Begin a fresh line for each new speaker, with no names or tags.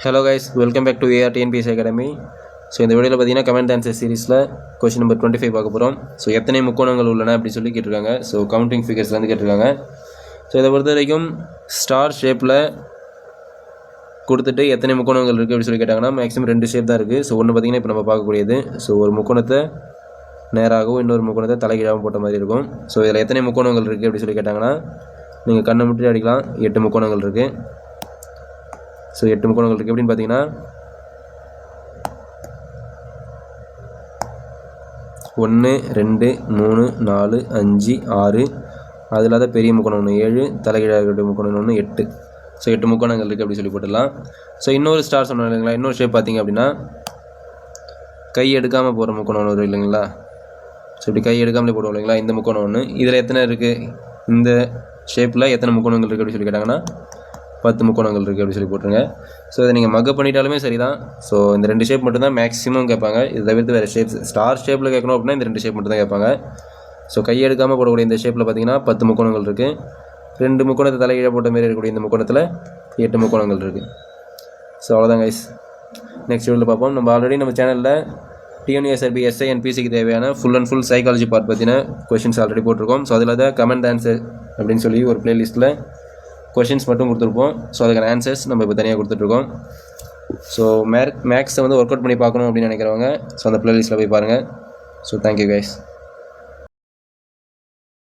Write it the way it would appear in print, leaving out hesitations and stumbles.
Hello guys, welcome back to AR TNPSC academy. So இந்த வீடியோவில் பார்த்தீங்கன்னா கமெண்ட் ஆன்சர் சீரிஸில் கொஸ்டின் நம்பர் 25 பார்க்க போகிறோம். ஸோ எத்தனை முக்கோணங்கள் உள்ளன அப்படின்னு சொல்லி கேட்டிருக்காங்க. ஸோ கவுண்டிங் ஃபிகர்ஸ்லேருந்து கேட்டிருக்காங்க. ஸோ இதை பொறுத்த வரைக்கும் ஸ்டார் ஷேப்பில் கொடுத்துட்டு எத்தனை முக்கோணங்கள் இருக்குது அப்படின்னு சொல்லி கேட்டாங்கன்னா மேக்ஸிமம் 2 ஷேப் தான் இருக்குது. ஸோ ஒன்று பார்த்தீங்கன்னா இப்போ நம்ம பார்க்கக்கூடியது. ஸோ ஒரு முக்கோணத்தை நேராகவும் இன்னொரு முக்கோணத்தை தலைகீழாகவும் போட்ட மாதிரி இருக்கும். ஸோ இதில் எத்தனை முக்கோணங்கள் இருக்குது அப்படின்னு சொல்லி கேட்டாங்கன்னா நீங்கள் கண்ணை முட்டி அடிக்கலாம். 8 முக்கோணங்கள் இருக்குது. ஸோ 8 முக்கோணங்கள் இருக்குது. எப்படின்னு பார்த்தீங்கன்னா 1 2 3 4 5 6, அது இல்லாத பெரிய முக்கோணம் ஒன்று 7, தலைகீழாக முக்கோணம் ஒன்று 8. ஸோ 8 முக்கோணங்கள் இருக்குது அப்படி சொல்லி போட்டுடலாம். ஸோ இன்னொரு ஸ்டார் சொன்னோம் இல்லைங்களா, இன்னொரு ஷேப் பார்த்தீங்க அப்படின்னா கை எடுக்காமல் போகிற முக்கோணம் ஒன்று இல்லைங்களா. ஸோ இப்படி கை எடுக்காமலே போடுவோம் இல்லைங்களா, இந்த முக்கோணம் ஒன்று. இதில் எத்தனை இருக்குது, இந்த ஷேப்பில் எத்தனை முக்கோணங்கள் இருக்குது அப்படின்னு சொல்லி கேட்டாங்கன்னா 10 முக்கோணங்கள் இருக்குது அப்படி சொல்லி போட்டுருங்க. ஸோ இதை நீங்கள் மக்கப் பண்ணிட்டாலுமே சரி தான். ஸோ இந்த 2 ஷேப் மட்டும்தான் மேக்ஸிமம் கேட்பாங்க. இது தவிர்த்து வேறு ஷேப்ஸ் ஸ்டார் ஷேப்பில் கேட்கணும் அப்படின்னா இந்த 2 ஷேப் மட்டும் தான் கேட்பாங்க. ஸோ கையை எடுக்காமல் போடக்கூடிய இந்த ஷேப்பில் பார்த்தீங்கன்னா 10 முக்கோணங்கள் இருக்குது. 2 முக்கோணத்தை தலைகீழ போட்ட மாரி இருக்கக்கூடிய இந்த முக்கோணத்தில் 8 முக்கோணங்கள் இருக்குது. ஸோ அவ்வளோதான் கைஸ். நெக்ஸ்ட் வீடியோவில் பார்ப்போம். நம்ம ஆல்ரெடி நம்ம சேனலில் டிஎன்யூஎஸ்ஆர்பி எஸ்ஐ அண்ட் பிசிக்கு தேவையான full and full psychology part பற்றின கொஷின்ஸ் ஆல்ரெடி போட்டிருக்கோம். ஸோ அதில் தான் கமெண்ட் ஆன்சர் அப்படின்னு சொல்லி ஒரு பிளேலிஸ்ட்டில் கொஷின்ஸ் மட்டும் கொடுத்துருப்போம். ஸோ அதுக்கான ஆன்சர்ஸ் நம்ம இப்போ தனியாக கொடுத்துட்ருக்கோம். ஸோ மேக்ஸை வந்து ஒர்க் அவுட் பண்ணி பார்க்கணும் அப்படின்னு நினைக்கிறவங்க ஸோ அந்த பிளேலிஸ்ட்டில் போய் பாருங்கள். So thank you guys.